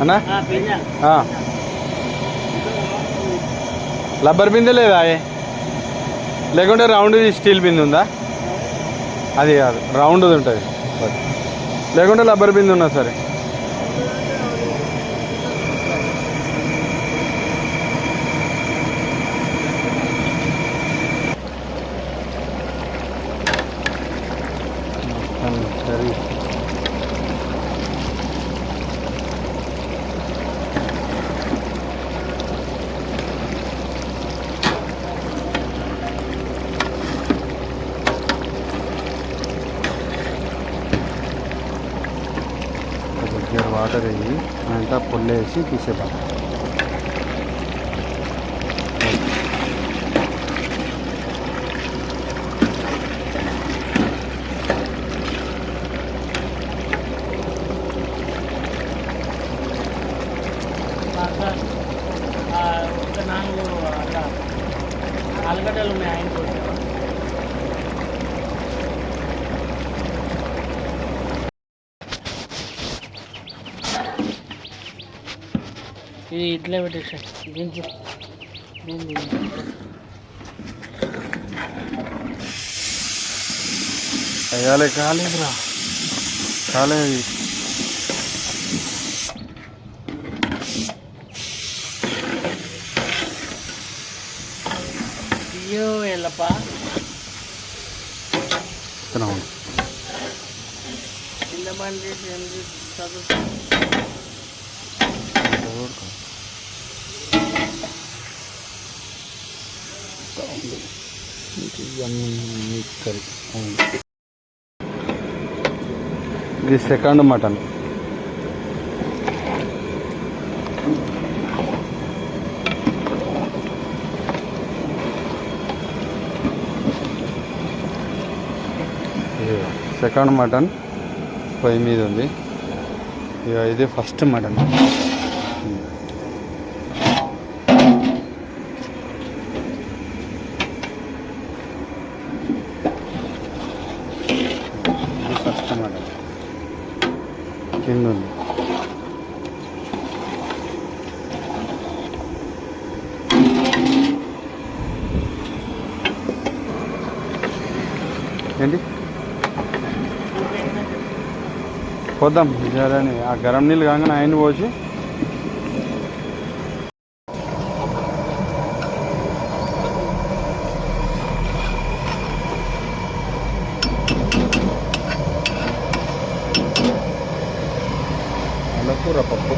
అన్నా రబ్బర్ బిందె లేదా లేకుంటే రౌండ్ స్టీల్ బిందె ఉందా? అది కాదు, రౌండ్ది ఉంటుంది. లేకుంటే రబ్బర్ బిందె ఉన్నా సరే. సరే దగ్గర వాటర్ వేసి అంతా పొల్లేసి తీసేద్దాం. ఆలుగడ్డలు ఉన్నాయి ఆయన ఇది ఇట్లే పెట్టేసా దీనికి అయ్యాలి కాలేదురా, కాలేదు. అయ్యో ఎల్లప్ప కింద బండి చదువు ఇది సెకండ్ మటన్. సెకండ్ మటన్ పొయ్యి మీద ఉంది. ఇక ఇది ఫస్ట్ మటన్. ఇది ఫస్ట్ మటన్ కింద ఉంది. ఏంటి పోద్దాం జరని ఆ గరం నీళ్ళు కాగానే ఆయన పోసి కూర పప్పు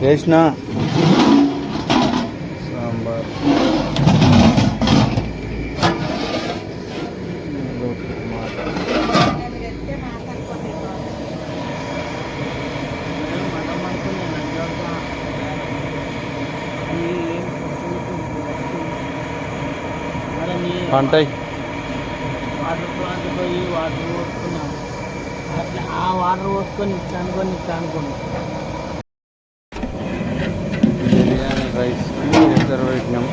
వేసిన సాంబార్ పంటాయి. వాటర్ ప్లాంట్ పోయి వాటర్ పోసుకున్నాం. అట్లా ఆ వాటర్ పోసుకొని ఇట్లా అనుకోండి. బిర్యానీ రైస్కి రిజర్వ్ పెట్టినాం.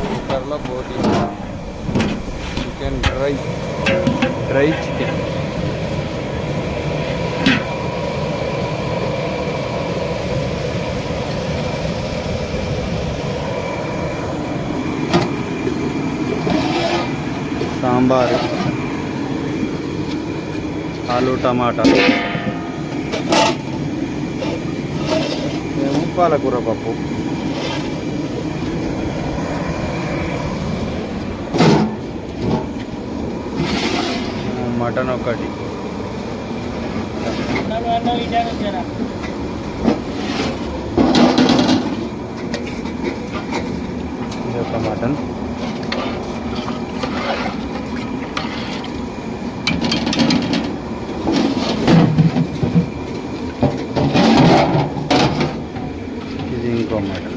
కుక్కర్లో బోటి చికెన్ డ్రై చికెన్. సాంబారు, ఆలు టమాటా, పాలకూర పప్పు, మటన్ ఒకటి, ఇది ఒక మటన్, ఇది ఇంకో మటన్.